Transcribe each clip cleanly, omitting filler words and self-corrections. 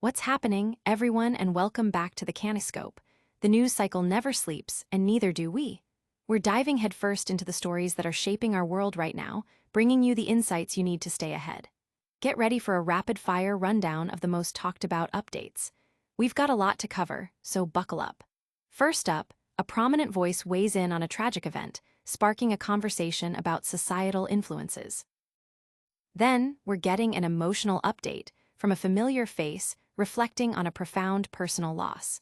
What's happening, everyone, and welcome back to the Kanye Scope. The news cycle never sleeps, and neither do we. We're diving headfirst into the stories that are shaping our world right now, bringing you the insights you need to stay ahead. Get ready for a rapid-fire rundown of the most talked-about updates. We've got a lot to cover, so buckle up. First up, a prominent voice weighs in on a tragic event, sparking a conversation about societal influences. Then, we're getting an emotional update from a familiar face reflecting on a profound personal loss.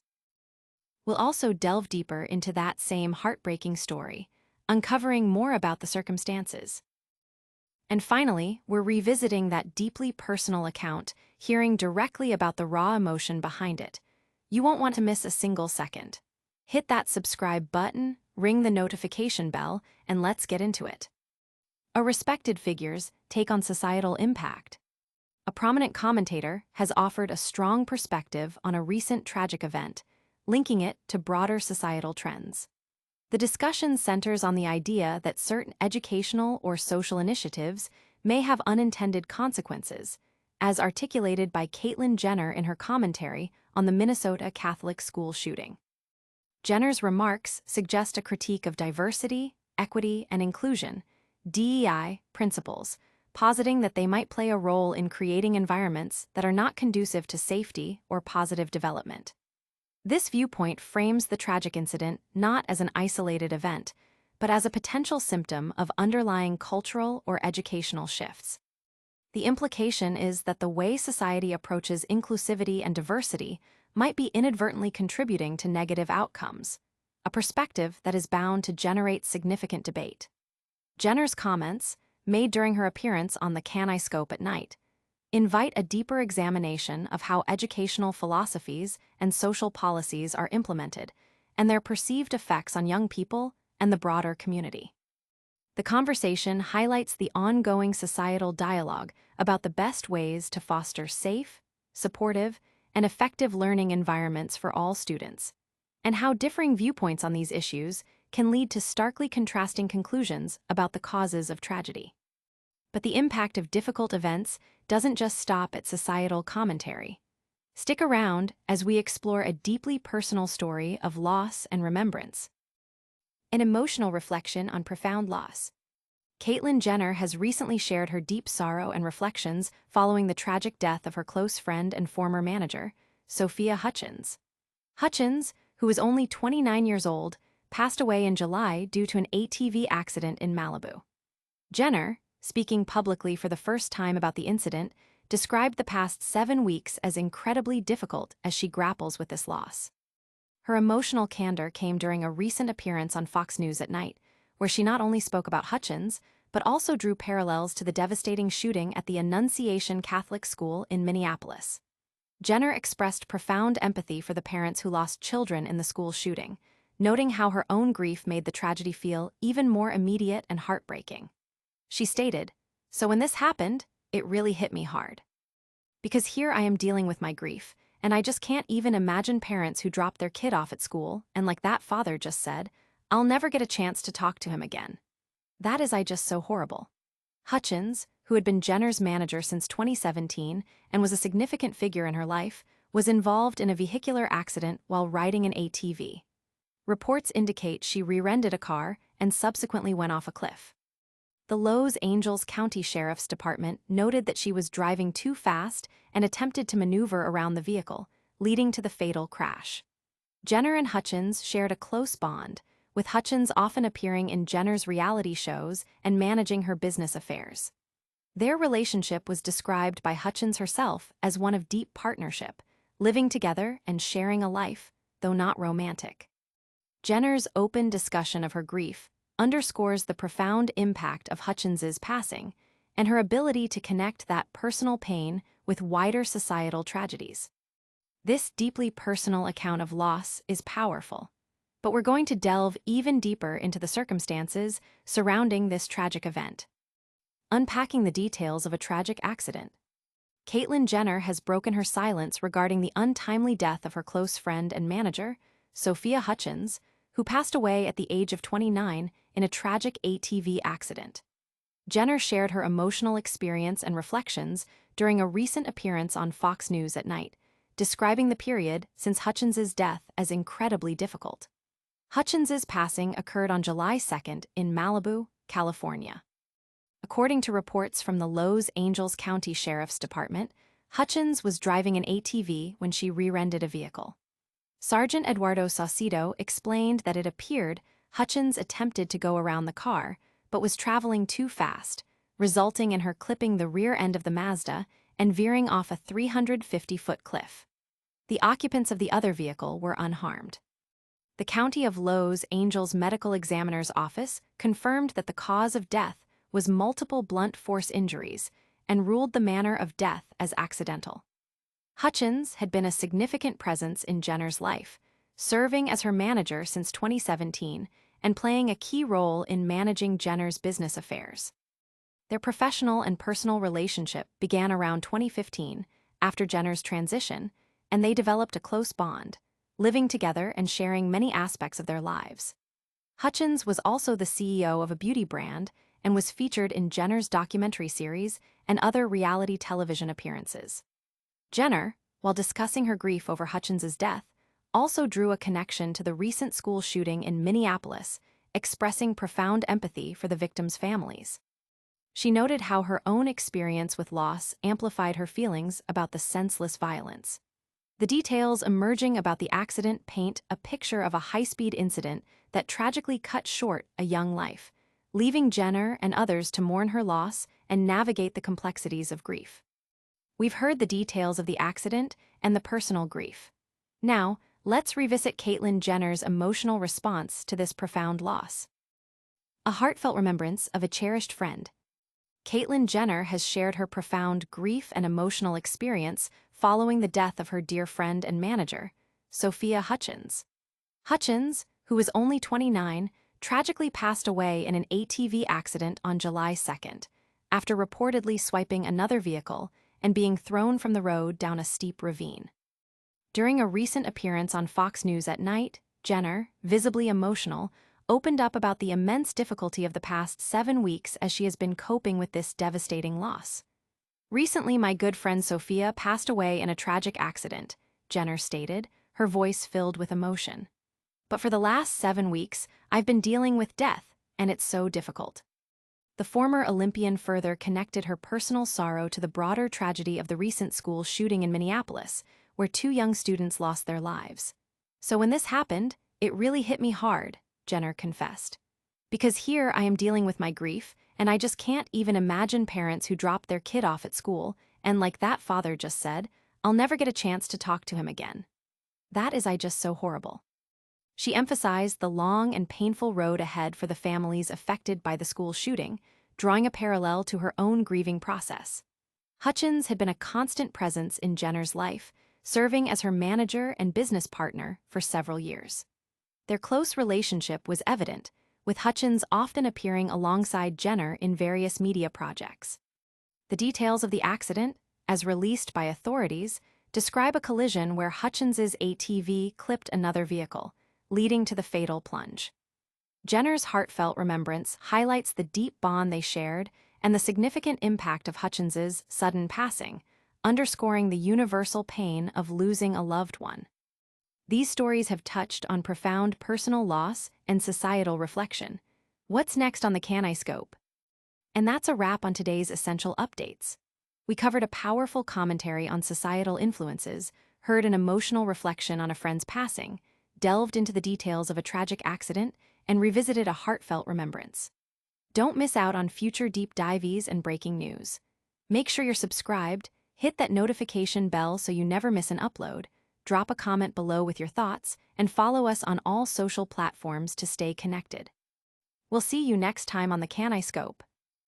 We'll also delve deeper into that same heartbreaking story, uncovering more about the circumstances. And finally, we're revisiting that deeply personal account, hearing directly about the raw emotion behind it. You won't want to miss a single second. Hit that subscribe button, ring the notification bell, and let's get into it. A respected figure's take on societal impact. A prominent commentator has offered a strong perspective on a recent tragic event, linking it to broader societal trends. The discussion centers on the idea that certain educational or social initiatives may have unintended consequences, as articulated by Caitlyn Jenner in her commentary on the Minnesota Catholic school shooting. Jenner's remarks suggest a critique of diversity, equity, and inclusion, DEI, principles, positing that they might play a role in creating environments that are not conducive to safety or positive development. This viewpoint frames the tragic incident not as an isolated event, but as a potential symptom of underlying cultural or educational shifts. The implication is that the way society approaches inclusivity and diversity might be inadvertently contributing to negative outcomes, a perspective that is bound to generate significant debate. Jenner's comments, made during her appearance on the Kanye Scope at night, invite a deeper examination of how educational philosophies and social policies are implemented and their perceived effects on young people and the broader community. The conversation highlights the ongoing societal dialogue about the best ways to foster safe, supportive, and effective learning environments for all students, and how differing viewpoints on these issues can lead to starkly contrasting conclusions about the causes of tragedy. But the impact of difficult events doesn't just stop at societal commentary. Stick around as we explore a deeply personal story of loss and remembrance. An emotional reflection on profound loss. Caitlyn Jenner has recently shared her deep sorrow and reflections following the tragic death of her close friend and former manager, Sophia Hutchins. Hutchins, who was only 29 years old, passed away in July due to an ATV accident in Malibu. Jenner, speaking publicly for the first time about the incident, described the past 7 weeks as incredibly difficult as she grapples with this loss. Her emotional candor came during a recent appearance on Fox News at night, where she not only spoke about Hutchins, but also drew parallels to the devastating shooting at the Annunciation Catholic School in Minneapolis. Jenner expressed profound empathy for the parents who lost children in the school shooting, noting how her own grief made the tragedy feel even more immediate and heartbreaking. She stated, "So when this happened, it really hit me hard. Because here I am dealing with my grief, and I just can't even imagine parents who drop their kid off at school, and like that father just said, I'll never get a chance to talk to him again. That is just so horrible." Hutchins, who had been Jenner's manager since 2017 and was a significant figure in her life, was involved in a vehicular accident while riding an ATV. Reports indicate she rear-ended a car and subsequently went off a cliff. The Los Angeles County Sheriff's Department noted that she was driving too fast and attempted to maneuver around the vehicle, leading to the fatal crash. Jenner and Hutchins shared a close bond, with Hutchins often appearing in Jenner's reality shows and managing her business affairs. Their relationship was described by Hutchins herself as one of deep partnership, living together and sharing a life, though not romantic. Jenner's open discussion of her grief underscores the profound impact of Hutchins's passing and her ability to connect that personal pain with wider societal tragedies. This deeply personal account of loss is powerful, but we're going to delve even deeper into the circumstances surrounding this tragic event. Unpacking the details of a tragic accident. Caitlyn Jenner has broken her silence regarding the untimely death of her close friend and manager, Sophia Hutchins, who passed away at the age of 29 in a tragic ATV accident. Jenner shared her emotional experience and reflections during a recent appearance on Fox News at night, describing the period since Hutchins's death as incredibly difficult. Hutchins's passing occurred on July 2nd in Malibu, California. According to reports from the Los Angeles County Sheriff's Department, Hutchins was driving an ATV when she rear-ended a vehicle. Sergeant Eduardo Saucedo explained that it appeared Hutchins attempted to go around the car, but was traveling too fast, resulting in her clipping the rear end of the Mazda and veering off a 350-foot cliff. The occupants of the other vehicle were unharmed. The County of Los Angeles Medical Examiner's Office confirmed that the cause of death was multiple blunt force injuries and ruled the manner of death as accidental. Hutchins had been a significant presence in Jenner's life, serving as her manager since 2017 and playing a key role in managing Jenner's business affairs. Their professional and personal relationship began around 2015 after Jenner's transition, and they developed a close bond, living together and sharing many aspects of their lives. Hutchins was also the CEO of a beauty brand and was featured in Jenner's documentary series and other reality television appearances. Jenner, while discussing her grief over Hutchins's death, also drew a connection to the recent school shooting in Minneapolis, expressing profound empathy for the victims' families. She noted how her own experience with loss amplified her feelings about the senseless violence. The details emerging about the accident paint a picture of a high-speed incident that tragically cut short a young life, leaving Jenner and others to mourn her loss and navigate the complexities of grief. We've heard the details of the accident and the personal grief. Now, let's revisit Caitlyn Jenner's emotional response to this profound loss. A heartfelt remembrance of a cherished friend. Caitlyn Jenner has shared her profound grief and emotional experience following the death of her dear friend and manager, Sophia Hutchins. Hutchins, who was only 29, tragically passed away in an ATV accident on July 2nd, after reportedly swiping another vehicle and being thrown from the road down a steep ravine. During a recent appearance on Fox News at Night, Jenner, visibly emotional, opened up about the immense difficulty of the past 7 weeks as she has been coping with this devastating loss. "Recently, my good friend Sophia passed away in a tragic accident," Jenner stated, her voice filled with emotion. "But for the last 7 weeks, I've been dealing with death, and it's so difficult." The former Olympian further connected her personal sorrow to the broader tragedy of the recent school shooting in Minneapolis, where 2 young students lost their lives. "So when this happened, it really hit me hard," Jenner confessed. "Because here I am dealing with my grief, and I just can't even imagine parents who dropped their kid off at school, and like that father just said, I'll never get a chance to talk to him again. That is just so horrible." She emphasized the long and painful road ahead for the families affected by the school shooting, drawing a parallel to her own grieving process. Hutchins had been a constant presence in Jenner's life, serving as her manager and business partner for several years. Their close relationship was evident, with Hutchins often appearing alongside Jenner in various media projects. The details of the accident, as released by authorities, describe a collision where Hutchins's ATV clipped another vehicle, leading to the fatal plunge. Jenner's heartfelt remembrance highlights the deep bond they shared and the significant impact of Hutchins's sudden passing, underscoring the universal pain of losing a loved one. These stories have touched on profound personal loss and societal reflection. What's next on the Kanye Scope? And that's a wrap on today's Essential Updates. We covered a powerful commentary on societal influences, heard an emotional reflection on a friend's passing, delved into the details of a tragic accident, and revisited a heartfelt remembrance. Don't miss out on future deep dives and breaking news. Make sure you're subscribed, hit that notification bell so you never miss an upload, drop a comment below with your thoughts, and follow us on all social platforms to stay connected. We'll see you next time on the Kanye Scope.